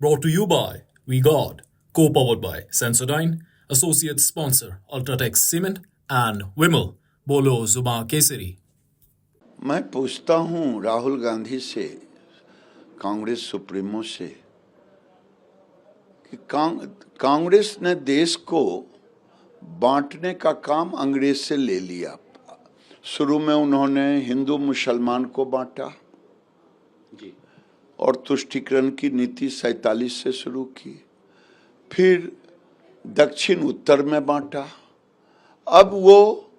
Brought to you by We God, co-powered by Sensodyne, associate sponsor Ultratech Cement and Wimmel, Bolo Zuma Kesari. मैं पूछता हूं राहुल गांधी से, Congress supremo से, कि कांग्रेस ने देश को बांटने का काम अंग्रेज से ले लिया। शुरू में उन्होंने हिंदू मुसलमान को बांटा जी, और तुष्टीकरण की नीति 47 से शुरू की, फिर दक्षिण उत्तर में बांटा। अब वो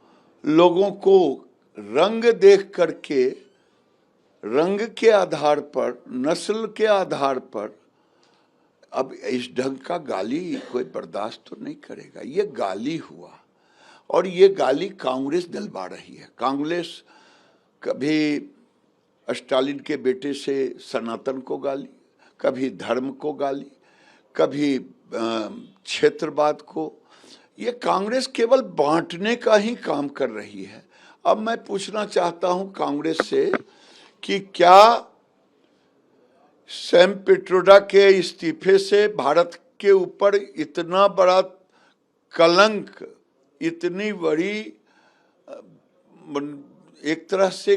लोगों को रंग देख करके, रंग के आधार पर, नस्ल के आधार पर अब इस ढंग का गाली कोई बर्दाश्त तो नहीं करेगा। ये गाली हुआ, और ये गाली कांग्रेस दिलवा रही है। कांग्रेस कभी स्टालिन के बेटे से सनातन को गाली, कभी धर्म को गाली, कभी क्षेत्रवाद को। ये कांग्रेस केवल बांटने का ही काम कर रही है। अब मैं पूछना चाहता हूं कांग्रेस से कि क्या सैम पिट्रोडा के इस्तीफे से भारत के ऊपर इतना बड़ा कलंक, इतनी बड़ी एक तरह से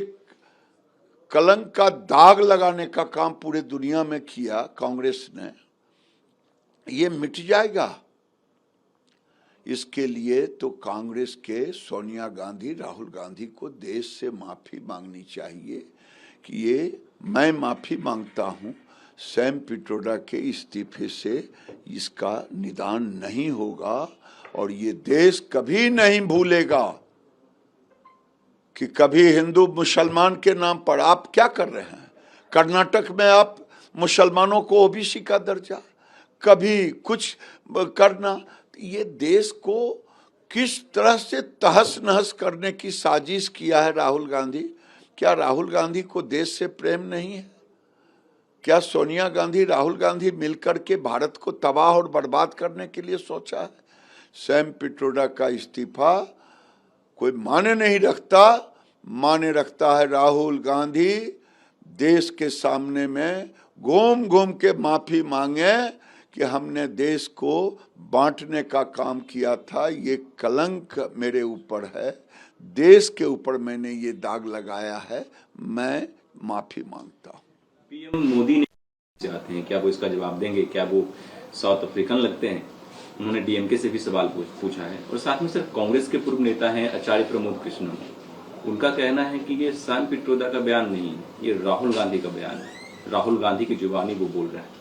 कलंक का दाग लगाने का काम पूरे दुनिया में किया कांग्रेस ने, ये मिट जाएगा? इसके लिए तो कांग्रेस के सोनिया गांधी, राहुल गांधी को देश से माफी मांगनी चाहिए कि ये मैं माफी मांगता हूं, सैम पिट्रोडा के इस्तीफे से इसका निदान नहीं होगा, और ये देश कभी नहीं भूलेगा कि कभी हिंदू मुसलमान के नाम पर आप क्या कर रहे हैं। कर्नाटक में आप मुसलमानों को ओबीसी का दर्जा, कभी कुछ करना। ये देश को किस तरह से तहस नहस करने की साजिश किया है राहुल गांधी। क्या राहुल गांधी को देश से प्रेम नहीं है? क्या सोनिया गांधी, राहुल गांधी मिलकर के भारत को तबाह और बर्बाद करने के लिए सोचा है? सैम पिट्रोडा का इस्तीफा कोई माने नहीं रखता, माने रखता है राहुल गांधी देश के सामने में घूम घूम के माफी मांगे कि हमने देश को बांटने का काम किया था, ये कलंक मेरे ऊपर है, देश के ऊपर मैंने ये दाग लगाया है, मैं माफी मांगता हूँ। पीएम मोदी ने चाहते हैं, क्या वो इसका जवाब देंगे? क्या वो साउथ अफ्रीकन लगते हैं? उन्होंने डीएमके से भी सवाल पूछा है। और साथ में सर, कांग्रेस के पूर्व नेता हैं आचार्य प्रमोद कृष्णन, उनका कहना है कि ये सैम पिट्रोडा का बयान नहीं, ये राहुल गांधी का बयान है, राहुल गांधी की जुबानी वो बोल रहे हैं।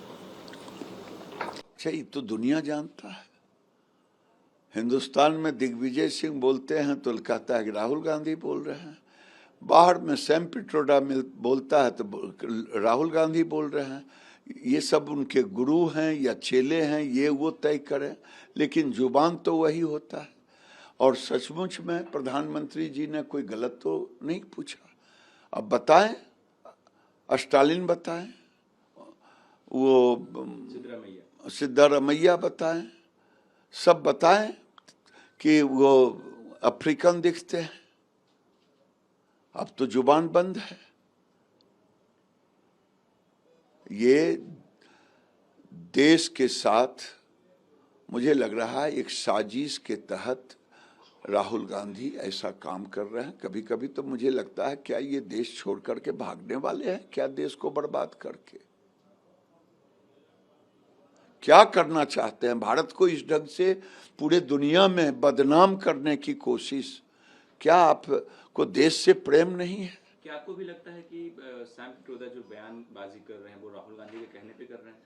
अच्छा, ये तो दुनिया जानता है। हिंदुस्तान में दिग्विजय सिंह बोलते हैं तो कहता है कि राहुल गांधी बोल रहे हैं, बाहर में सैम पिट्रोडा बोलता है तो राहुल गांधी बोल रहे हैं। ये सब उनके गुरु हैं या चेले हैं, ये वो तय करें, लेकिन जुबान तो वही होता है। और सचमुच में प्रधानमंत्री जी ने कोई गलत तो नहीं पूछा। अब बताएं, स्टालिन बताएं, वो सिद्धारमैया बताएं, सब बताएं कि वो अफ्रीकन दिखते हैं। अब तो जुबान बंद है। ये देश के साथ मुझे लग रहा है एक साजिश के तहत राहुल गांधी ऐसा काम कर रहे हैं। कभी कभी तो मुझे लगता है क्या ये देश छोड़ करके भागने वाले हैं, क्या देश को बर्बाद करके? क्या करना चाहते हैं? भारत को इस ढंग से पूरे दुनिया में बदनाम करने की कोशिश। क्या आपको देश से प्रेम नहीं है? क्या आपको भी लगता है कि सैम पिट्रोडा जो बयानबाजी कर रहे हैं वो राहुल गांधी के कहने पे कर रहे हैं?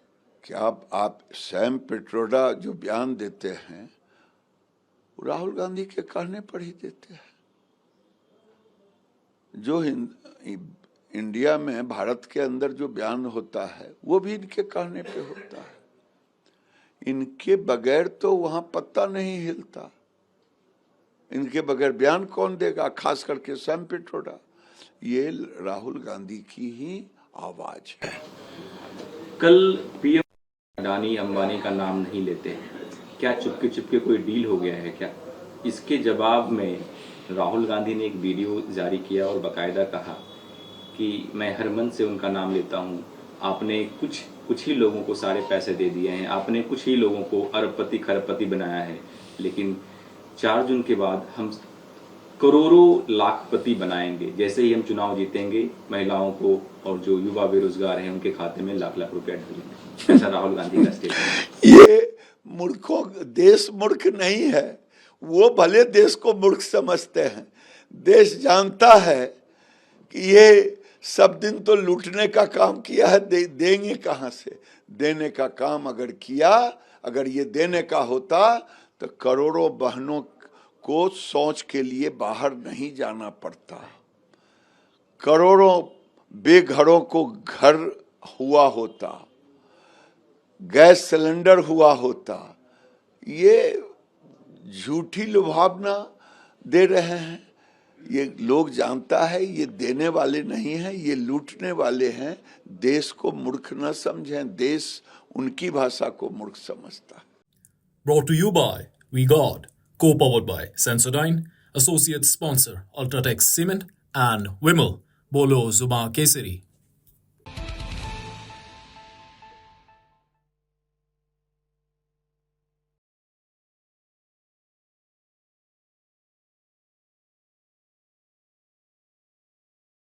क्या आप सैम पिट्रोडा जो बयान देते हैं राहुल गांधी के कहने पर ही देते हैं? जो इंडिया में, भारत के अंदर जो बयान होता है वो भी इनके कहने पे होता है। इनके बगैर तो वहां पत्ता नहीं हिलता। इनके बगैर बयान कौन देगा? खास करके सैम पिट्रोडा। ये राहुल गांधी की ही आवाज है। कल पीएम अडानी अंबानी का नाम नहीं लेते, क्या चुपके चुपके कोई डील हो गया है क्या? इसके जवाब में राहुल गांधी ने एक वीडियो जारी किया और बाकायदा कहा कि मैं हर मन से उनका नाम लेता हूं। आपने कुछ कुछ ही लोगों को सारे पैसे दे दिए हैं, आपने कुछ ही लोगों को अरबपति खरबपति बनाया है, लेकिन 4 जून के बाद हम करोड़ों लाखपति बनाएंगे। जैसे ही हम चुनाव जीतेंगे, महिलाओं को और जो युवा बेरोजगार हैं उनके खाते में लाख लाख रुपया डालेंगे। ऐसा राहुल गांधी का स्टेटमेंट। ये मूर्खों, देश मूर्ख नहीं है, वो भले देश को मूर्ख समझते हैं। देश जानता है कि ये सब दिन तो लूटने का काम किया है, देंगे कहाँ से? देने का काम अगर किया, अगर ये देने का होता तो करोड़ों बहनों को शौच के लिए बाहर नहीं जाना पड़ता, करोड़ों बेघरों को घर हुआ होता, गैस सिलेंडर हुआ होता। ये झूठी लुभावना दे रहे हैं। ये लोग जानता है ये देने वाले नहीं हैं, ये लूटने वाले हैं। देश को मूर्ख न समझें, देश उनकी भाषा को मूर्ख समझता है। Brought to you by We God, co-powered by Sensodyne, associate sponsor Ultratech Cement and Wimmel, Bolo Zuma Kesari.